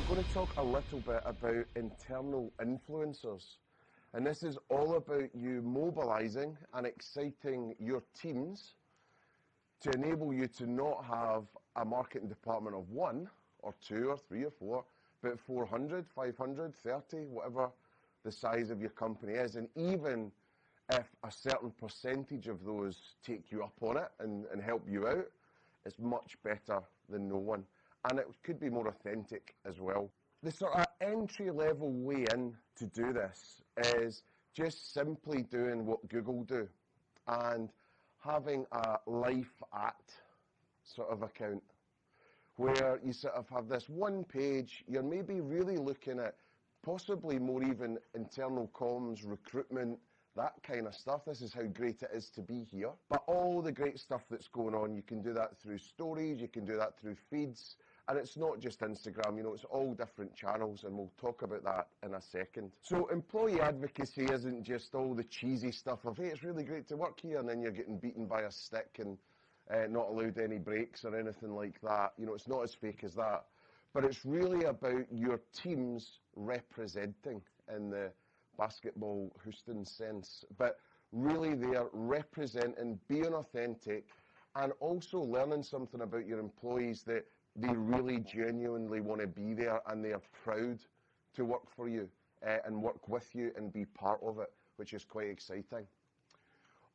going to talk a little bit about internal influencers. And this is all about you mobilising and exciting your teams to enable you to not have a marketing department of 1 or 2 or 3 or 4, but 400, 500, 30, whatever the size of your company is. And even if a certain percentage of those take you up on it and help you out, it's much better than no one. And it could be more authentic as well. The sort of entry-level way in to do this is just simply doing what Google do and having a life at sort of account where you sort of have this one page. You're maybe really looking at possibly more even internal comms, recruitment, that kind of stuff. This is how great it is to be here. But all the great stuff that's going on, you can do that through stories, you can do that through feeds, and it's not just Instagram, you know, it's all different channels, and we'll talk about that in a second. So employee advocacy isn't just all the cheesy stuff of, hey, it's really great to work here, and then you're getting beaten by a stick and not allowed any breaks or anything like that. You know, it's not as fake as that. But it's really about your teams representing in the basketball Houston sense, but really they're representing, being authentic, and also learning something about your employees that they really genuinely want to be there and they are proud to work for you and work with you and be part of it, which is quite exciting.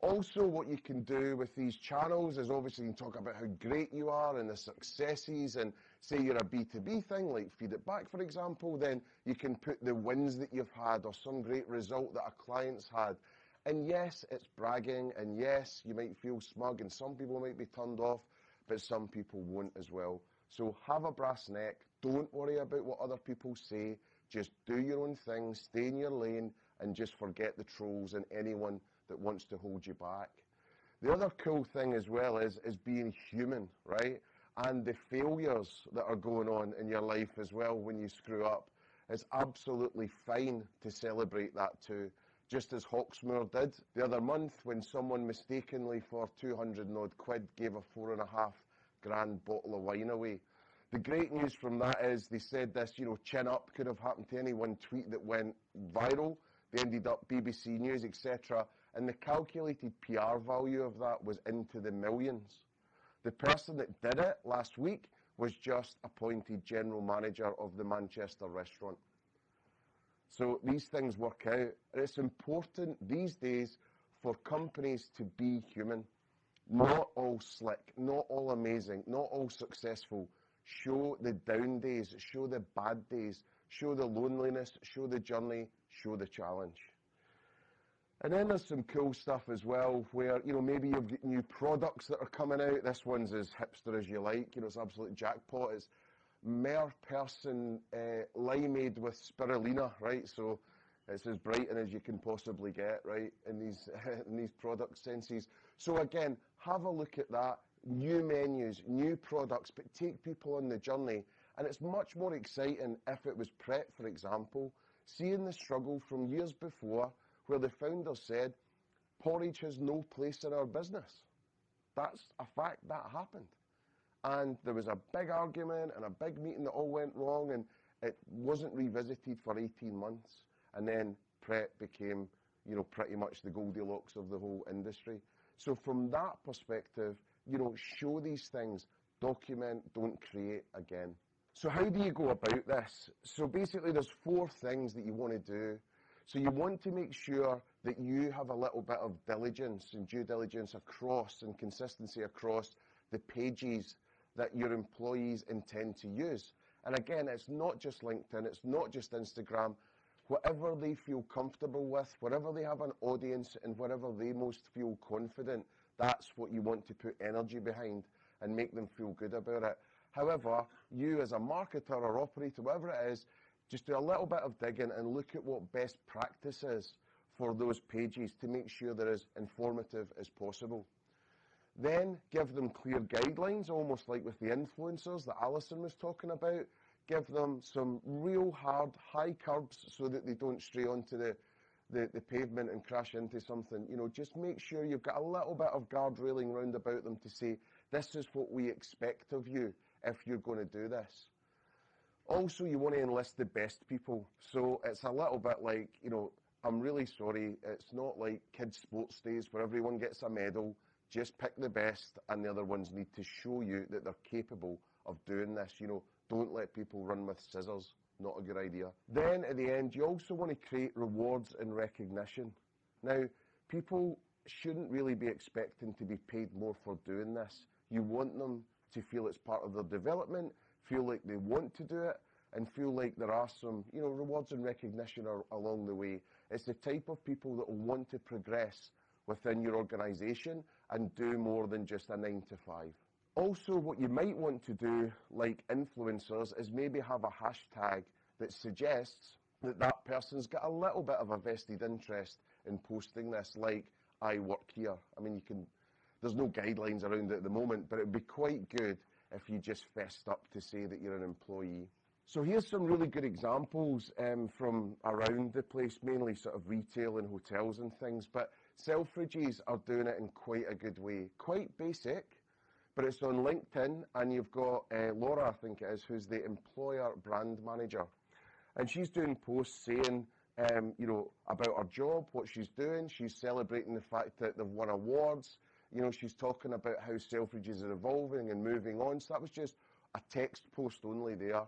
Also, what you can do with these channels is obviously you can talk about how great you are and the successes, and say you're a B2B thing, like Feed It Back, for example, then you can put the wins that you've had or some great result that a client's had. And yes, it's bragging, and yes, you might feel smug, and some people might be turned off, but some people won't as well. So have a brass neck, don't worry about what other people say, just do your own thing, stay in your lane, and just forget the trolls and anyone that wants to hold you back. The other cool thing as well is being human, right? And the failures that are going on in your life as well when you screw up. It's absolutely fine to celebrate that too, just as Hawksmoor did the other month when someone mistakenly for 200 and odd quid gave a £4.5 grand bottle of wine away. The great news from that is they said this, you know, chin up could have happened to any one tweet that went viral. They ended up BBC News, etc. And the calculated PR value of that was into the millions. The person that did it last week was just appointed general manager of the Manchester restaurant. So these things work out. And it's important these days for companies to be human. Not all slick, not all amazing, not all successful. Show the down days, show the bad days, show the loneliness, show the journey, show the challenge. And then there's some cool stuff as well where, you know, maybe you've got new products that are coming out. This one's as hipster as you like. You know, it's absolute jackpot. It's Mer Person limeade with spirulina, right? So it's as Brighton as you can possibly get, right, in these in these product senses. So again, have a look at that. New menus, new products, but take people on the journey. And it's much more exciting if it was Pret, for example, seeing the struggle from years before where the founder said, porridge has no place in our business. That's a fact, that happened. And there was a big argument and a big meeting that all went wrong, and it wasn't revisited for 18 months. And then Pret became, you know, pretty much the Goldilocks of the whole industry. So from that perspective, you know, show these things, document, don't create again. So how do you go about this? So basically there's 4 things that you want to do. So you want to make sure that you have a little bit of diligence and due diligence across and consistency across the pages that your employees intend to use. And again, it's not just LinkedIn, it's not just Instagram. Whatever they feel comfortable with, whatever they have an audience and whatever they most feel confident, that's what you want to put energy behind and make them feel good about it. However, you as a marketer or operator, whatever it is, just do a little bit of digging and look at what best practice is for those pages to make sure they're as informative as possible. Then give them clear guidelines, almost like with the influencers that Alison was talking about. Give them some real hard, high curbs so that they don't stray onto the pavement and crash into something. You know, just make sure you've got a little bit of guard railing round about them to say, this is what we expect of you if you're going to do this. Also, you want to enlist the best people. So it's a little bit like, you know, I'm really sorry, it's not like kids' sports days where everyone gets a medal. Just pick the best, and the other ones need to show you that they're capable of doing this. You know, don't let people run with scissors. Not a good idea. Then at the end, you also want to create rewards and recognition. Now, people shouldn't really be expecting to be paid more for doing this. You want them to feel it's part of their development, feel like they want to do it, and feel like there are some, you know, rewards and recognition along the way. It's the type of people that will want to progress within your organisation and do more than just a 9 to 5. Also, what you might want to do, like influencers, is maybe have a hashtag that suggests that that person's got a little bit of a vested interest in posting this, like, I work here. I mean, there's no guidelines around it at the moment, but it would be quite good if you just fessed up to say that you're an employee. So here's some really good examples from around the place, mainly sort of retail and hotels and things, but Selfridges are doing it in quite a good way. Quite basic, but it's on LinkedIn, and you've got Laura, I think it is, who's the employer brand manager. And she's doing posts saying, you know, about her job, what she's doing. She's celebrating the fact that they've won awards. You know, she's talking about how Selfridges are evolving and moving on. So that was just a text post only there.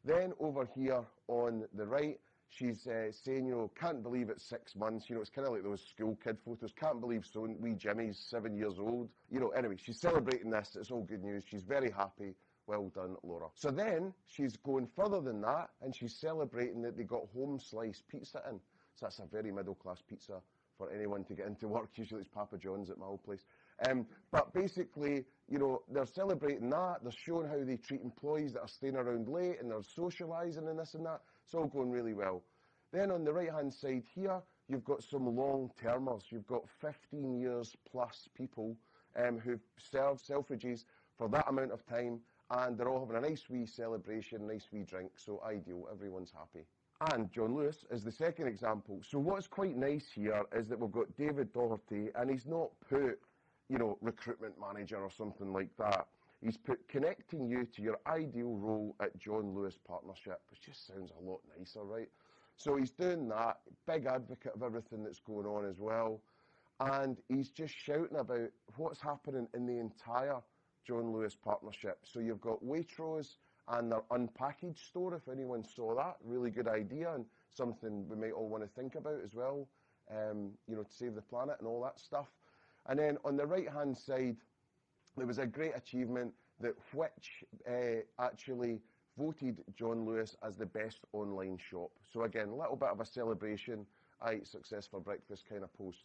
Then over here on the right, she's saying, you know, can't believe it's 6 months. You know, it's kind of like those school kid photos. Can't believe so wee Jimmy's 7 years old. You know, anyway, she's celebrating this. It's all good news. She's very happy. Well done, Laura. So then she's going further than that, and she's celebrating that they got home sliced pizza in. So that's a very middle-class pizza for anyone to get into work. Usually it's Papa John's at my old place. But basically, you know, they're celebrating that. They're showing how they treat employees that are staying around late, and they're socialising and this and that. It's all going really well. Then on the right-hand side here, you've got some long-termers. You've got 15 years plus people who've served Selfridges for that amount of time, and they're all having a nice wee celebration, nice wee drink, so ideal, everyone's happy. And John Lewis is the second example. So what's quite nice here is that we've got David Doherty, and he's not put, you know, recruitment manager or something like that. He's put connecting you to your ideal role at John Lewis Partnership, which just sounds a lot nicer, right? So he's doing that, big advocate of everything that's going on as well, and he's just shouting about what's happening in the entire John Lewis Partnership. So you've got Waitrose and their unpackaged store, if anyone saw that. Really good idea, and something we might all want to think about as well, you know, to save the planet and all that stuff. And then on the right-hand side, there was a great achievement that Which actually voted John Lewis as the best online shop. So again, a little bit of a celebration, I ate success for breakfast kind of post.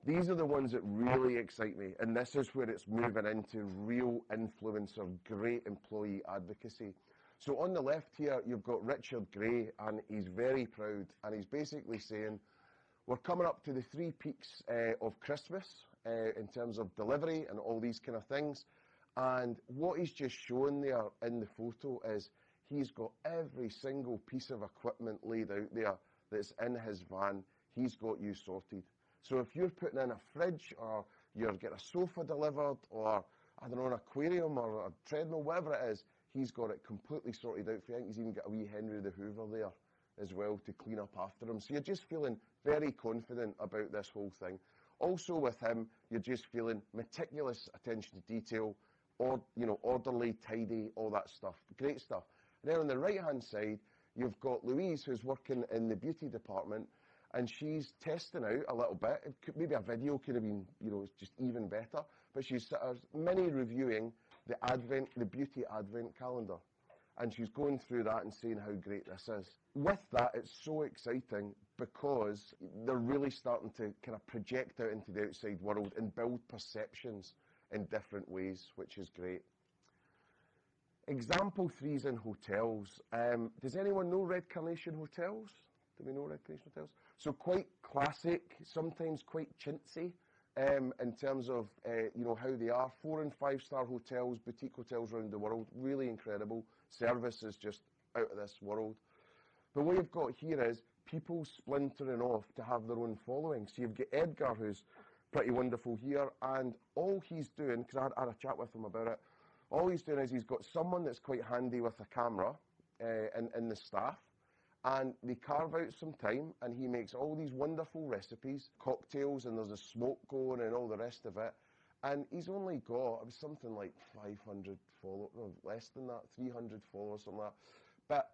These are the ones that really excite me, and this is where it's moving into real influencer, great employee advocacy. So on the left here, you've got Richard Gray, and he's very proud, and he's basically saying, we're coming up to the 3 peaks of Christmas in terms of delivery and all these kind of things, and what he's just showing there in the photo is he's got every single piece of equipment laid out there that's in his van. He's got you sorted. So if you're putting in a fridge, or you're getting a sofa delivered, or, I don't know, an aquarium or a treadmill, whatever it is, he's got it completely sorted out for you. I think he's even got a wee Henry the Hoover there as well to clean up after him. So you're just feeling very confident about this whole thing. Also with him, you're just feeling meticulous attention to detail, or, you know, orderly, tidy, all that stuff. Great stuff. And then on the right-hand side, you've got Louise, who's working in the beauty department, and she's testing out a little bit. Maybe a video could have been, you know, just even better. But she's sort of mini reviewing the beauty advent calendar. And she's going through that and saying how great this is. With that, it's so exciting because they're really starting to kind of project out into the outside world and build perceptions in different ways, which is great. Example 3 is in hotels. Does anyone know Red Carnation Hotels? Do we know Red Carnation Hotels? So quite classic, sometimes quite chintzy in terms of you know, how they are. 4- and 5-star hotels, boutique hotels around the world, really incredible. Service is just out of this world. But what you've got here is people splintering off to have their own following. So you've got Edgar, who's pretty wonderful here, and all he's doing, because I had a chat with him about it, all he's doing is he's got someone that's quite handy with a camera, in the staff. And they carve out some time, and he makes all these wonderful recipes, cocktails, and there's a smoke going and all the rest of it. And he's only got, it was something like 500 followers, no, less than that, 300 followers, something like that. But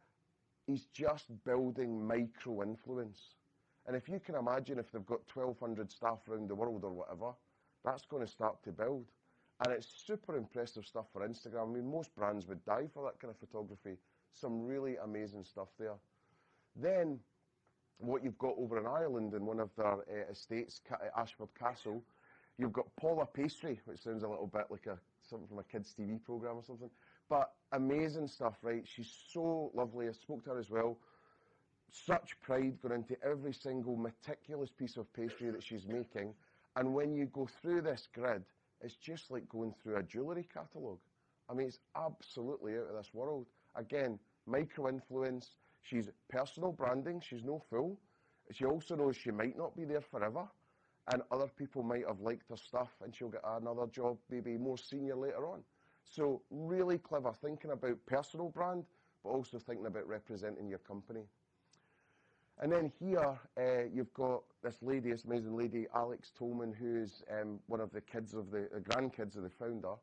he's just building micro-influence. And if you can imagine if they've got 1,200 staff around the world or whatever, that's going to start to build. And it's super impressive stuff for Instagram. I mean, most brands would die for that kind of photography. Some really amazing stuff there. Then, what you've got over in Ireland in one of their estates, Ashford Castle, you've got Paula Pastry, which sounds a little bit like something from a kids' TV programme or something. But amazing stuff, right? She's so lovely. I spoke to her as well. Such pride going into every single meticulous piece of pastry that she's making. And when you go through this grid, it's just like going through a jewellery catalogue. I mean, it's absolutely out of this world. Again, micro-influence. She's personal branding. She's no fool. She also knows she might not be there forever, and other people might have liked her stuff, and she'll get another job, maybe more senior later on. So really clever, thinking about personal brand, but also thinking about representing your company. And then here, you've got this lady, this amazing lady, Alex Tolman, who's one of the kids of the grandkids of the founder.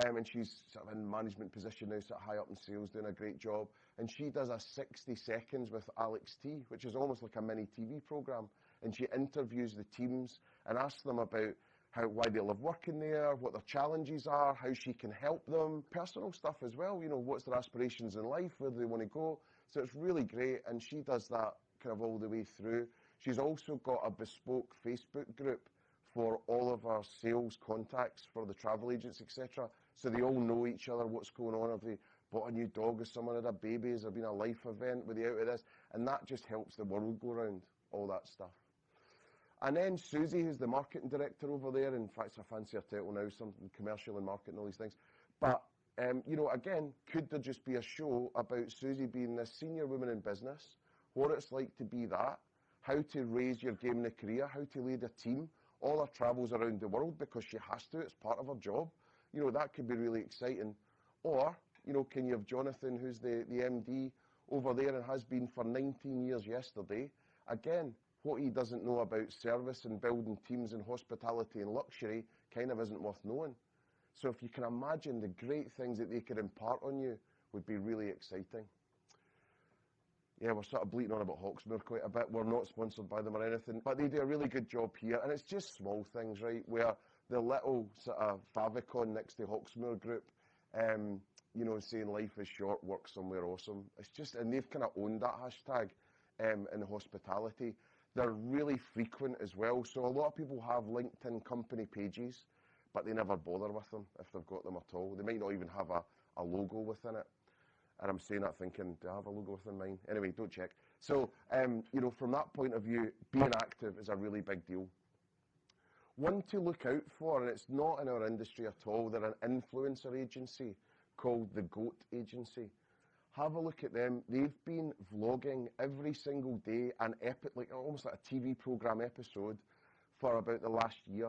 And she's sort of in management position now, sort of high up in sales, doing a great job. And she does a 60 seconds with Alex T, which is almost like a mini TV program. And she interviews the teams and asks them about why they love working there, what their challenges are, how she can help them. Personal stuff as well, you know, what's their aspirations in life, where do they want to go. So it's really great, and she does that kind of all the way through. She's also got a bespoke Facebook group for all of our sales contacts for the travel agents, etc. So they all know each other, what's going on, if they bought a new dog, if someone had a baby, has there been a life event with the out of this, and that just helps the world go round, all that stuff. And then Susie, who's the marketing director over there, in fact, it's a fancier title now, something commercial and marketing, all these things. But, you know, again, could there just be a show about Susie being this senior woman in business, what it's like to be that, how to raise your game in a career, how to lead a team, all her travels around the world because she has to, it's part of her job. You know, that could be really exciting. Or, you know, can you have Jonathan, who's the MD over there and has been for 19 years yesterday, again, what he doesn't know about service and building teams and hospitality and luxury kind of isn't worth knowing. So if you can imagine the great things that they could impart on you would be really exciting. Yeah, we're sort of bleating on about Hawksmoor quite a bit. We're not sponsored by them or anything, but they do a really good job here. And it's just small things, right, where the little sort of favicon next to Hawksmoor Group, you know, saying life is short, work somewhere awesome. It's just, and they've kind of owned that hashtag in hospitality. They're really frequent as well. So a lot of people have LinkedIn company pages, but they never bother with them if they've got them at all. They might not even have a logo within it. And I'm saying that thinking, do I have a logo within mine? Anyway, don't check. So, you know, from that point of view, being active is a really big deal. One to look out for, and it's not in our industry at all, they're an influencer agency called the GOAT Agency. Have a look at them. They've been vlogging every single day, like almost like a TV program episode for about the last year.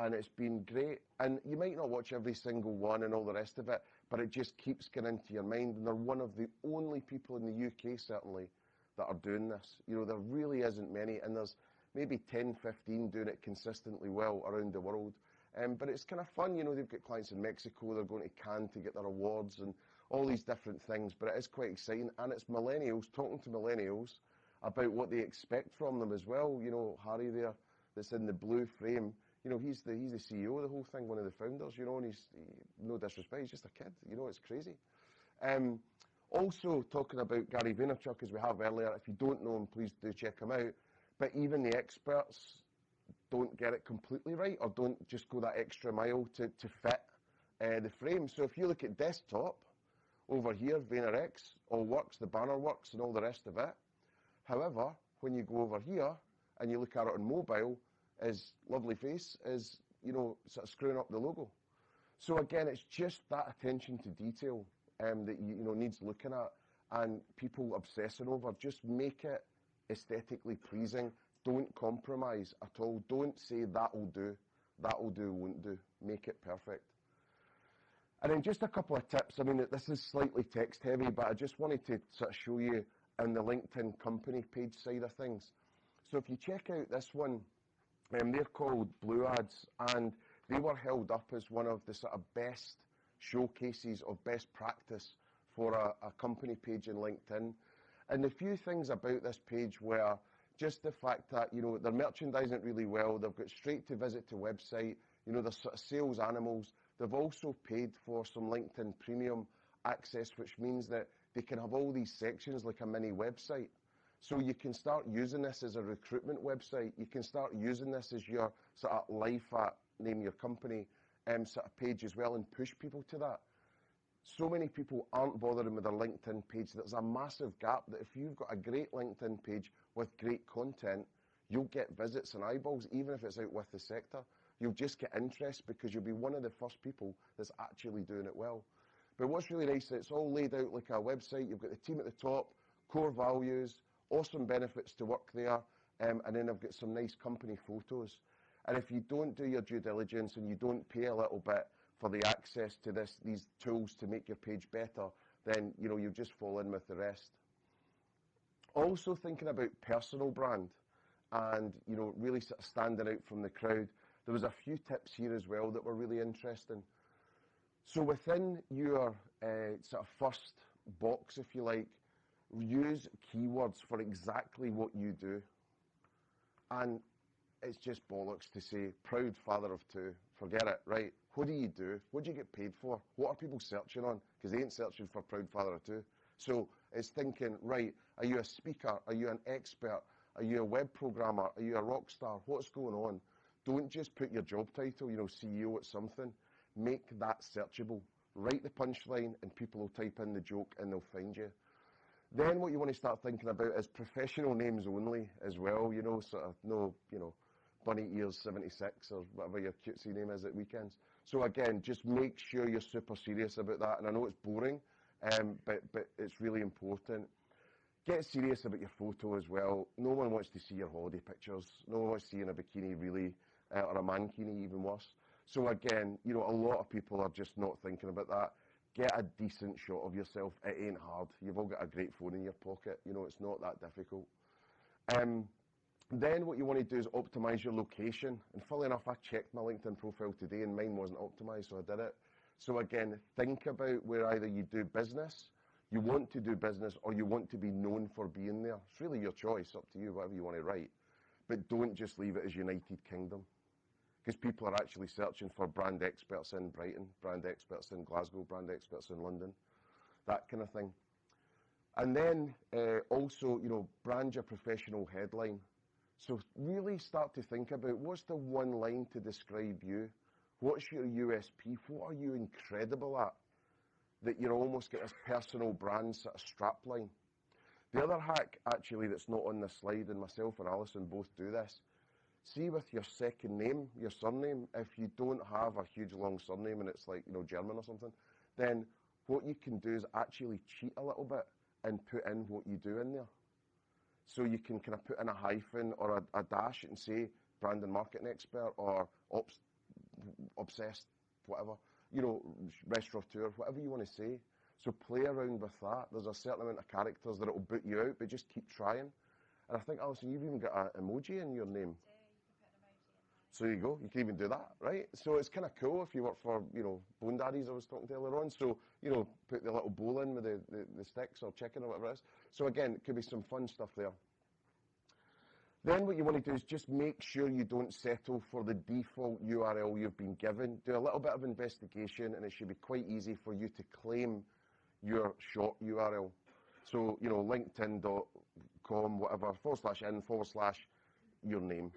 And it's been great. And you might not watch every single one and all the rest of it, but it just keeps getting into your mind. And they're one of the only people in the UK, certainly, that are doing this. You know, there really isn't many, and there's maybe 10, 15 doing it consistently well around the world. But it's kind of fun, you know, they've got clients in Mexico, they're going to Cannes to get their awards and all these different things, but it is quite exciting. And it's millennials, talking to millennials about what they expect from them as well. You know, Harry there, that's in the blue frame, you know, he's the CEO of the whole thing, one of the founders, you know, and no disrespect, he's just a kid, you know, it's crazy. Also talking about Gary Vaynerchuk, as we have earlier, if you don't know him, please do check him out. But even the experts don't get it completely right, or don't just go that extra mile to fit the frame. So if you look at desktop, over here, VaynerX, all works, the banner works and all the rest of it. However, when you go over here and you look at it on mobile, his lovely face is, you know, sort of screwing up the logo. So again, it's just that attention to detail that you know needs looking at, and people obsessing over. Just make it aesthetically pleasing. Don't compromise at all. Don't say that'll do, won't do. Make it perfect. And then just a couple of tips. I mean, this is slightly text heavy, but I just wanted to sort of show you in the LinkedIn company page side of things. So if you check out this one, they're called Blue Ads, and they were held up as one of the sort of best showcases of best practice for a company page in LinkedIn. And the few things about this page were just the fact that, you know, they're merchandising it really well, they've got straight to visit to website, you know, they're sort of sales animals. They've also paid for some LinkedIn Premium access, which means that they can have all these sections like a mini website. So you can start using this as a recruitment website. You can start using this as your sort of life at name your company sort of page as well, and push people to that. So many people aren't bothering with their LinkedIn page. There's a massive gap that if you've got a great LinkedIn page with great content, you'll get visits and eyeballs, even if it's out with the sector. You'll just get interest because you'll be one of the first people that's actually doing it well. But what's really nice is it's all laid out like a website. You've got the team at the top, core values, awesome benefits to work there, and then I've got some nice company photos. And if you don't do your due diligence and you don't pay a little bit for the access to these tools to make your page better, then you know you just fall in with the rest. Also thinking about personal brand and you know really sort of standing out from the crowd. There was a few tips here as well that were really interesting. So within your sort of first box, if you like, use keywords for exactly what you do. And it's just bollocks to say, proud father of two. Forget it, right? What do you do? What do you get paid for? What are people searching on? Because they ain't searching for proud father of two. So it's thinking, right, are you a speaker? Are you an expert? Are you a web programmer? Are you a rock star? What's going on? Don't just put your job title, you know, CEO at something. Make that searchable. Write the punchline and people will type in the joke and they'll find you. Then what you want to start thinking about is professional names only as well, you know, sort of no, you know, Bunny Ears 76 or whatever your cutesy name is at weekends. So again, just make sure you're super serious about that. And I know it's boring, but it's really important. Get serious about your photo as well. No one wants to see your holiday pictures. No one wants to see you in a bikini really, or a mankini, even worse. So again, you know, a lot of people are just not thinking about that. Get a decent shot of yourself. It ain't hard. You've all got a great phone in your pocket. You know, it's not that difficult. Then what you want to do is optimize your location. And funnily enough, I checked my LinkedIn profile today and mine wasn't optimized, so I did it. So again, think about where either you do business, you want to do business, or you want to be known for being there. It's really your choice, up to you, whatever you want to write. But don't just leave it as United Kingdom. Because people are actually searching for brand experts in Brighton, brand experts in Glasgow, brand experts in London, that kind of thing. And then also, you know, brand your professional headline. So really start to think about what's the one line to describe you? What's your USP? What are you incredible at that you almost get this personal brand sort of strapline? The other hack, actually, that's not on this slide, and myself and Alison both do this, see with your second name, your surname, if you don't have a huge long surname and it's like, you know, German or something, then what you can do is actually cheat a little bit and put in what you do in there. So you can kind of put in a hyphen or a dash and say brand and marketing expert or obsessed, whatever, you know, restaurateur, whatever you want to say. So play around with that. There's a certain amount of characters that it will boot you out, but just keep trying. And I think, Alison, you've even got an emoji in your name. So you go, you can even do that, right? So it's kind of cool if you work for, you know, Bone Daddies I was talking to earlier on. So, you know, put the little bowl in with the sticks or chicken or whatever it is. So again, it could be some fun stuff there. Then what you want to do is just make sure you don't settle for the default URL you've been given. Do a little bit of investigation and it should be quite easy for you to claim your short URL. So, you know, linkedin.com, whatever, /in/ your name.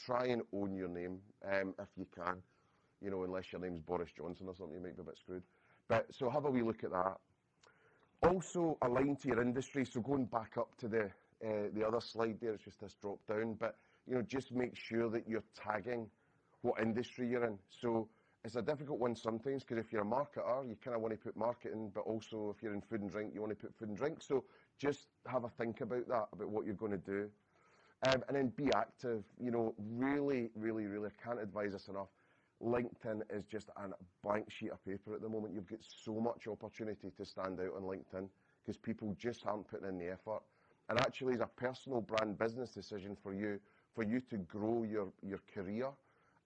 Try and own your name if you can, you know, unless your name's Boris Johnson or something, you might be a bit screwed. But so have a wee look at that. Also align to your industry. So going back up to the other slide there, it's just this drop down. But you know, just make sure that you're tagging what industry you're in. So it's a difficult one sometimes because if you're a marketer, you kind of want to put marketing, but also if you're in food and drink, you want to put food and drink. So just have a think about that, about what you're going to do. And then be active, you know, really, really, really, I can't advise this enough. LinkedIn is just a blank sheet of paper at the moment. You've got so much opportunity to stand out on LinkedIn because people just aren't putting in the effort. And actually, as a personal brand business decision for you to grow your career,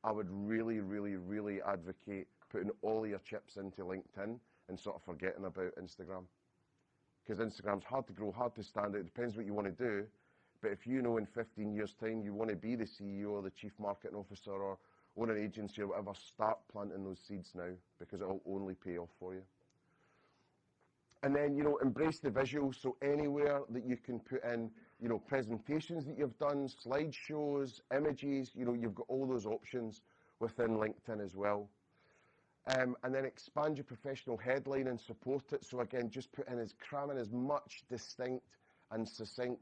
I would really, really, really advocate putting all your chips into LinkedIn and sort of forgetting about Instagram. Because Instagram's hard to grow, hard to stand out. It depends what you want to do. But if you know in 15 years' time you want to be the CEO or the chief marketing officer or own an agency or whatever, start planting those seeds now because it'll only pay off for you. And then, embrace the visuals. So anywhere that you can put in, presentations that you've done, slideshows, images, you've got all those options within LinkedIn as well. And then expand your professional headline and support it. So again, just cram in as much distinct and succinct,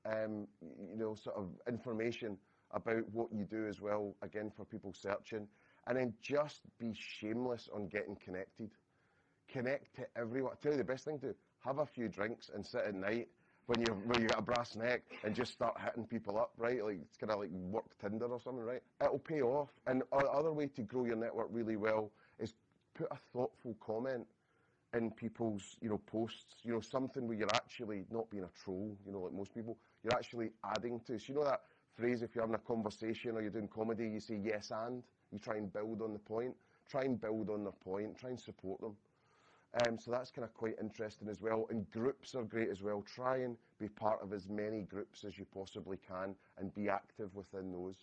sort of information about what you do as well, again, for people searching. And then just be shameless on getting connected. Connect to everyone. I tell you the best thing to do, have a few drinks and sit at night when you got a brass neck and just start hitting people up, right? Like it's kind of like work Tinder or something, right? It'll pay off. And other way to grow your network really well is put a thoughtful comment in people's, posts, something where you're actually not being a troll, like most people, you're actually adding to. So that phrase, if you're having a conversation or you're doing comedy, you say yes and, you try and build on the point, try and build on their point, try and support them. So that's kind of quite interesting as well. And groups are great as well. Try and be part of as many groups as you possibly can and be active within those.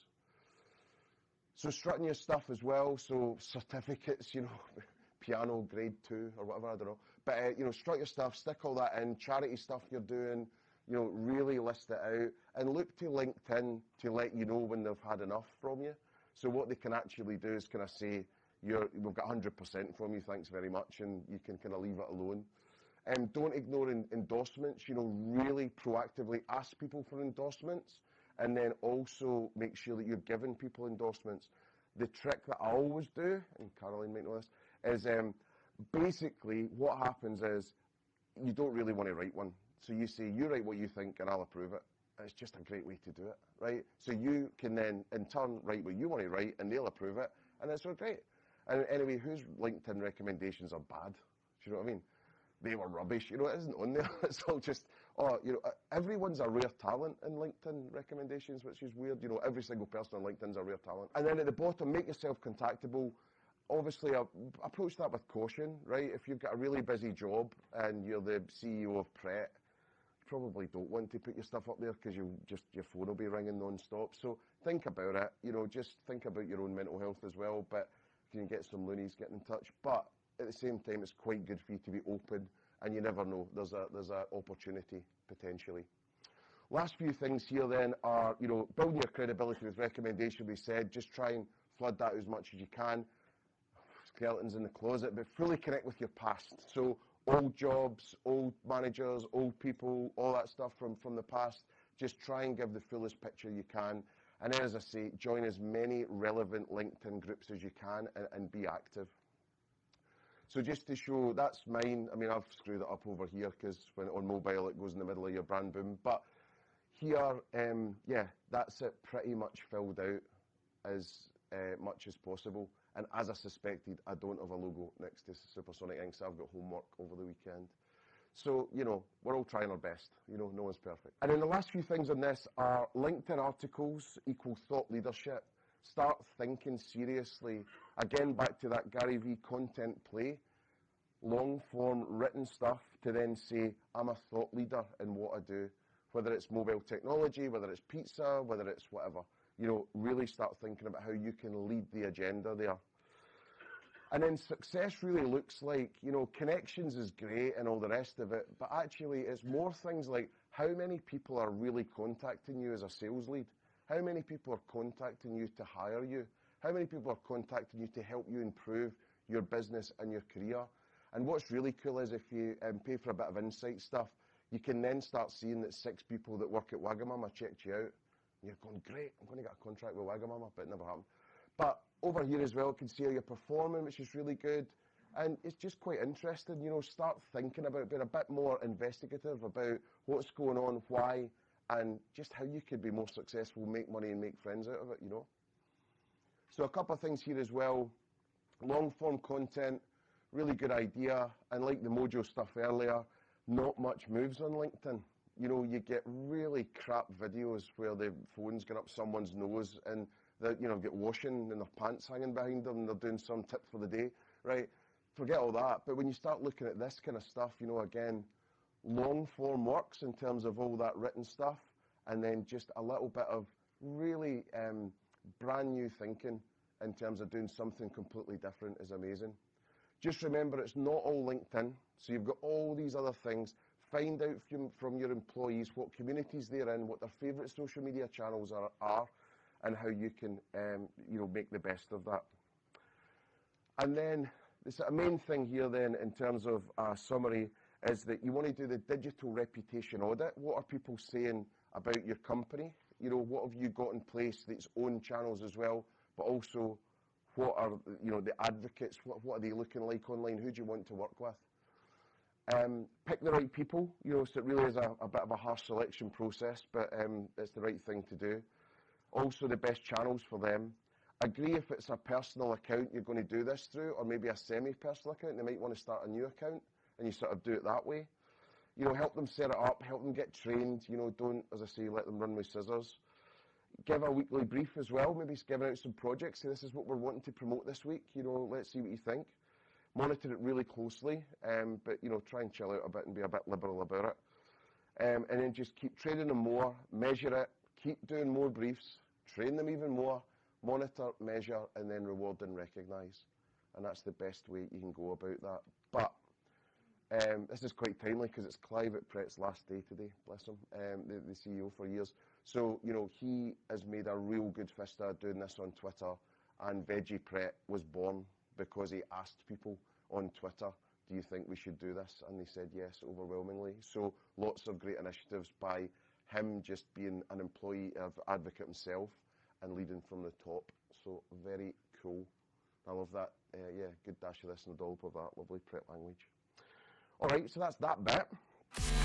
So strutting your stuff as well. So certificates, piano grade 2 or whatever, I don't know. But, strut your stuff, stick all that in, charity stuff you're doing, really list it out. And look to LinkedIn to let you know when they've had enough from you. So what they can actually do is kind of say, we've got 100% from you, thanks very much, and you can kind of leave it alone. Don't ignore endorsements, really proactively ask people for endorsements, and then also make sure that you're giving people endorsements. The trick that I always do, and Caroline might know this, is basically what happens is you don't really want to write one. So you say, you write what you think and I'll approve it. And it's just a great way to do it, right? So you can then, in turn, write what you want to write and they'll approve it, and it's all great. And anyway, whose LinkedIn recommendations are bad? Do you know what I mean? They were rubbish. It isn't on there. It's all just, everyone's a rare talent in LinkedIn recommendations, which is weird. Every single person on LinkedIn's a rare talent. And then at the bottom, make yourself contactable. Obviously, approach that with caution, right? If you've got a really busy job and you're the CEO of Pret, you probably don't want to put your stuff up there because your phone will be ringing non-stop. So think about it. Just think about your own mental health as well. But you can get some loonies getting in touch. But at the same time, it's quite good for you to be open, and you never know. There's a opportunity potentially. Last few things here then are, building your credibility with recommendation. We said just try and flood that as much as you can. Skeletons in the closet, but fully connect with your past. So old jobs, old managers, old people, all that stuff from the past. Just try and give the fullest picture you can. And then, as I say, join as many relevant LinkedIn groups as you can and be active. So just to show, that's mine. I mean, I've screwed it up over here because when on mobile it goes in the middle of your brand boom. But here, that's it pretty much filled out as much as possible. And as I suspected, I don't have a logo next to Supersonic Inc., so I've got homework over the weekend. So, we're all trying our best. No one's perfect. And then the last few things on this are LinkedIn articles equal thought leadership. Start thinking seriously. Again, back to that Gary V content play. Long form written stuff to then say, I'm a thought leader in what I do. Whether it's mobile technology, whether it's pizza, whether it's whatever. Really start thinking about how you can lead the agenda there. And then success really looks like, connections is great and all the rest of it, but actually it's more things like how many people are really contacting you as a sales lead? How many people are contacting you to hire you? How many people are contacting you to help you improve your business and your career? And what's really cool is if you pay for a bit of insight stuff, you can then start seeing that 6 people that work at Wagamama checked you out. And you're going, great, I'm going to get a contract with Wagamama, but it never happened. But over here as well, you can see how you're performing, which is really good. And it's just quite interesting, start thinking about being a bit more investigative about what's going on, why, and just how you could be more successful, make money and make friends out of it, So a couple of things here as well. Long form content, really good idea. And like the Mojo stuff earlier, not much moves on LinkedIn. You know, you get really crap videos where the phone's going up someone's nose and they, you know, get washing and their pants hanging behind them and they're doing some tip for the day, right? Forget all that. But when you start looking at this kind of stuff, you know, again, long form works in terms of all that written stuff, and then just a little bit of really brand new thinking in terms of doing something completely different is amazing. Just remember, it's not all LinkedIn, so you've got all these other things. Find out from your employees what communities they're in, what their favourite social media channels are, and how you can you know, make the best of that. And then the main thing here then in terms of a summary is that you want to do the digital reputation audit. What are people saying about your company? You know, what have you got in place that's own channels as well, but also what are, you know, the advocates, what are they looking like online? Who do you want to work with? Pick the right people, you know, so it really is a bit of a harsh selection process, but it's the right thing to do. Also the best channels for them. Agree if it's a personal account you're going to do this through, or maybe a semi-personal account. They might want to start a new account, and you sort of do it that way. You know, help them set it up, help them get trained. You know, don't, as I say, let them run with scissors. Give a weekly brief as well, maybe giving out some projects. Say, this is what we're wanting to promote this week. You know, let's see what you think. Monitor it really closely, but, you know, try and chill out a bit and be a bit liberal about it. And then just keep training them more, measure it, keep doing more briefs, train them even more, monitor, measure, and then reward and recognise. And that's the best way you can go about that. But this is quite timely because it's Clive at Prett's last day today, bless him, the CEO for years. So, you know, he has made a real good fist at doing this on Twitter, and Veggie Pret was born because he asked people on Twitter, do you think we should do this? And they said yes, overwhelmingly. So lots of great initiatives by him just being an employee of advocate himself and leading from the top. So very cool. I love that. Yeah, good dash of this and a dollop of that. Lovely Pret language. All right, so that's that bit.